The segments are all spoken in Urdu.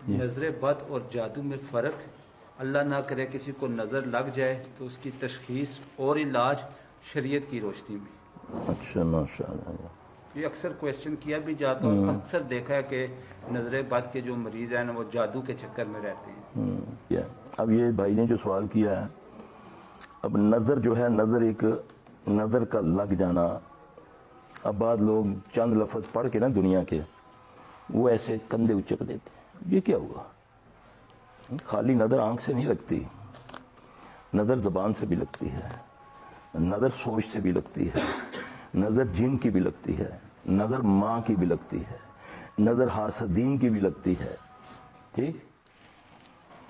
نظر بد اور جادو میں فرق؟ اللہ نہ کرے کسی کو نظر لگ جائے تو اس کی تشخیص اور علاج شریعت کی روشنی میں۔ اچھا، ماشاء اللہ۔ یہ اکثر کویسچن کیا بھی جاتا ہے اور اکثر دیکھا ہے کہ نظر بد کے جو مریض ہیں نا وہ جادو کے چکر میں رہتے ہیں۔ اب یہ بھائی نے جو سوال کیا ہے، اب نظر جو ہے، نظر ایک نظر کا لگ جانا، اب بعض لوگ چند لفظ پڑھ کے نا دنیا کے وہ ایسے کندھے اچک دیتے ہیں، یہ کیا ہوا؟ خالی نظر آنکھ سے نہیں لگتی، نظر زبان سے بھی لگتی ہے، نظر سوچ سے بھی لگتی ہے، نظر جن کی بھی لگتی ہے، نظر ماں کی بھی لگتی ہے، نظر حاسدین کی بھی لگتی ہے، ٹھیک؟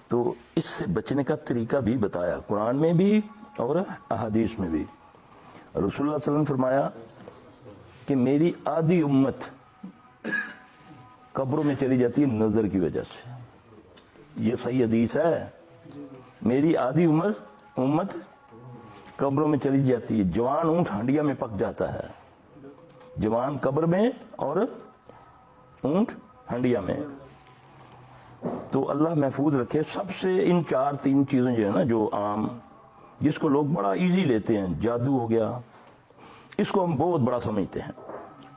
تو اس سے بچنے کا طریقہ بھی بتایا قرآن میں بھی اور احادیث میں بھی۔ رسول اللہ صلی اللہ علیہ وسلم فرمایا کہ میری آدھی امت قبروں میں چلی جاتی ہے نظر کی وجہ سے، یہ صحیح حدیث ہے۔ میری آدھی امت قبروں میں چلی جاتی ہے، جوان اونٹ ہنڈیا میں پک جاتا ہے، جوان قبر میں اور اونٹ ہنڈیا میں۔ تو اللہ محفوظ رکھے سب سے ان تین چیزوں جو ہے نا، جو عام جس کو لوگ بڑا ایزی لیتے ہیں، جادو ہو گیا، اس کو ہم بہت بڑا سمجھتے ہیں،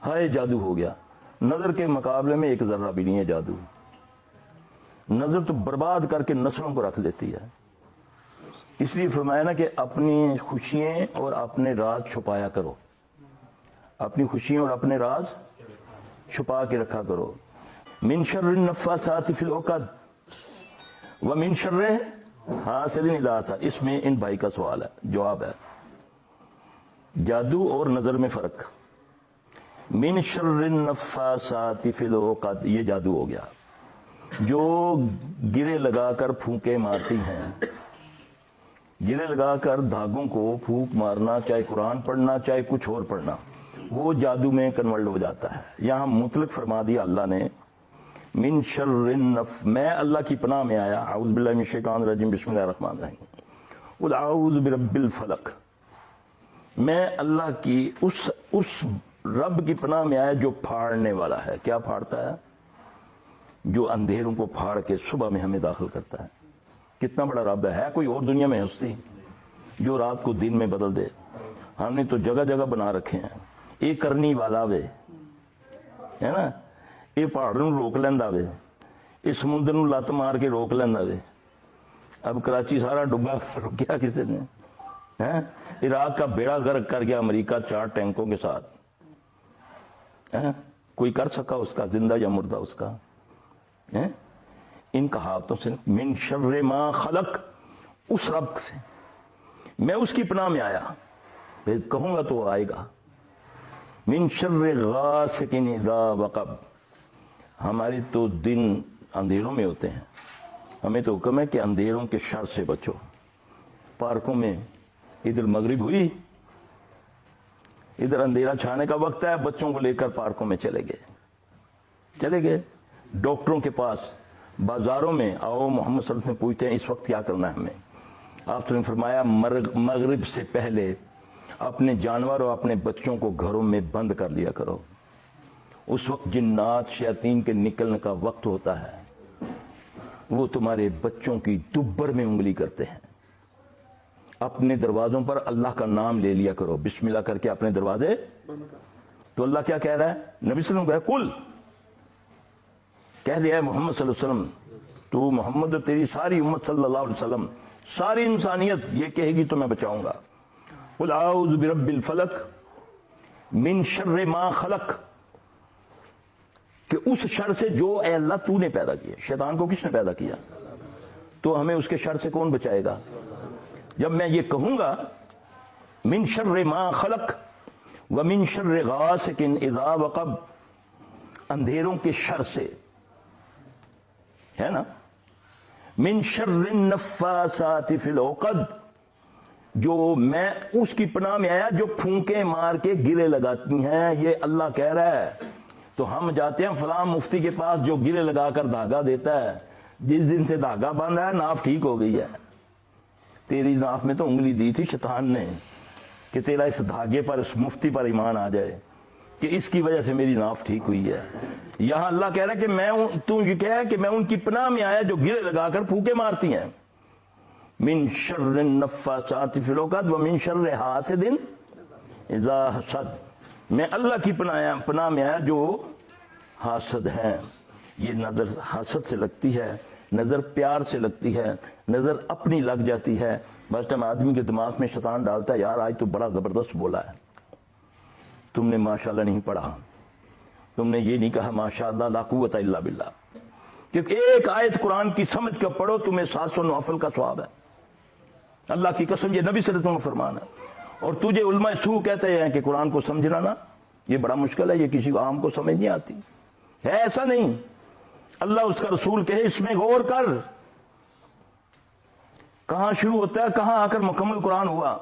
ہائے جادو ہو گیا، نظر کے مقابلے میں ایک ذرہ بھی نہیں ہے جادو۔ نظر تو برباد کر کے نسلوں کو رکھ دیتی ہے، اس لیے فرمایا نا کہ اپنی خوشیاں اور اپنے راز چھپایا کرو، اپنی خوشیاں اور اپنے راز چھپا کے رکھا کرو۔ من شر النفاثات فی العقد ومن شر حاسد اذا حسد، اس میں ان بھائی کا سوال ہے، جواب ہے، جادو اور نظر میں فرق۔ من شر النفاثات فی العقد، یہ جادو ہو گیا، جو گرے لگا کر پھونکے مارتی ہیں، گرے لگا کر دھاگوں کو پھونک مارنا، چاہے قرآن پڑھنا چاہے کچھ اور پڑھنا، وہ جادو میں کنورٹ ہو جاتا ہے۔ یہاں مطلق فرما دیا اللہ نے، من شر میں اللہ کی پناہ میں آیا، اعوذ باللہ من الشیطان الرجیم، بسم اللہ الرحمن الرحیم، قل اعوذ برب الفلق، میں اللہ کی اس رب کی پناہ میں آیا جو پھاڑنے والا ہے۔ کیا پھاڑتا ہے؟ جو اندھیروں کو پھاڑ کے صبح میں ہمیں داخل کرتا ہے۔ کتنا بڑا رب ہے کوئی اور دنیا میں ہستی جو رات کو دن میں بدل دے؟ ہم نے تو جگہ جگہ بنا رکھے ہیں، ایک کرنی والا وے ہے نا، یہ پہاڑ نو روک لینا وے، یہ سمندر نو لت مار کے روک لینا وے۔ اب کراچی سارا ڈبا روکیا کسی نے، عراق کا بیڑا غرق کر گیا امریکہ 4 ٹینکوں کے ساتھ، کوئی کر سکا اس کا، زندہ یا مردہ اس کا؟ ان کہاوتوں سے، من شر ما خلق، اس رب سے میں اس کی پناہ میں آیا، پھر کہوں گا تو آئے گا۔ من شر غاسق اذا وقب، ہمارے تو دن اندھیروں میں ہوتے ہیں، ہمیں تو حکم ہے کہ اندھیروں کے شر سے بچو۔ پارکوں میں ادھر مغرب ہوئی، ادھر اندھیرا چھانے کا وقت ہے، بچوں کو لے کر پارکوں میں چلے گئے، ڈاکٹروں کے پاس، بازاروں میں آؤ، محمد صلی اللہ علیہ وسلم پوچھتے ہیں اس وقت کیا کرنا ہے ہمیں؟ آپ نے فرمایا مغرب سے پہلے اپنے جانور اور اپنے بچوں کو گھروں میں بند کر لیا کرو، اس وقت جنات شیاطین کے نکلنے کا وقت ہوتا ہے، وہ تمہارے بچوں کی دبر میں انگلی کرتے ہیں۔ اپنے دروازوں پر اللہ کا نام لے لیا کرو، بسم اللہ کر کے اپنے دروازے بند کر۔ تو اللہ کیا کہہ رہا ہے؟ نبی صلی اللہ علیہ وسلم کہا، کل کہہ دیا ہے محمد صلی اللہ علیہ وسلم، تو محمد اور تیری ساری امت صلی اللہ علیہ وسلم، ساری انسانیت یہ کہے گی تو میں بچاؤں گا۔ قل اعوذ برب الفلق من شر ما خلق، کہ اس شر سے جو اے اللہ تو نے پیدا کیا۔ شیطان کو کس نے پیدا کیا؟ تو ہمیں اس کے شر سے کون بچائے گا؟ جب میں یہ کہوں گا من شر ما خلق ومن شر غاسق اذا وقب، اندھیروں کے شر سے، ہے نا، من شر النفاثات فی العقد، جو میں اس کی پناہ میں آیا جو پھونکے مار کے گرے لگاتی ہیں، یہ اللہ کہہ رہا ہے۔ تو ہم جاتے ہیں فلاں مفتی کے پاس جو گرے لگا کر دھاگا دیتا ہے، جس دن سے دھاگا باندھا ہے ناف ٹھیک ہو گئی ہے۔ تیری ناف میں تو انگلی دی تھی شیطان نے کہ تیرا اس دھاگے پر، اس مفتی پر ایمان آ جائے، کہ اس کی وجہ سے میری ناف ٹھیک ہوئی ہے. یہاں اللہ کہہ رہا ہے کہ تو یہ کہہ کہ میں ان کی پناہ میں آیا جو گرے لگا کر پھونکے مارتی ہیں. من شر النفاثات فی العقد ومن شر حاسد اذا حسد. میں اللہ کی پناہ میں آیا جو حاسد ہیں. یہ نظر حسد سے لگتی ہے, نظر پیار سے لگتی ہے, نظر اپنی لگ جاتی ہے. بس ٹائم آدمی کے دماغ میں شیطان ڈالتا ہے یار آج تو بڑا زبردست بولا ہے, تم نے ماشاءاللہ نہیں پڑھا, تم نے یہ نہیں کہا ماشاءاللہ لا قوت الا باللہ. کیونکہ ایک آیت قرآن کی سمجھ کر پڑھو تمہیں 700 نوافل کا ثواب ہے. اللہ کی قسم یہ نبی صلی اللہ علیہ وسلم کا فرمان ہے. اور تجھے علماء سو کہتے ہیں کہ قرآن کو سمجھنا نا یہ بڑا مشکل ہے, یہ کسی عام کو سمجھ نہیں آتی ہے. ایسا نہیں, اللہ اس کا رسول کہے اس میں غور کر, کہاں شروع ہوتا ہے کہاں آ کر مکمل قرآن ہوا.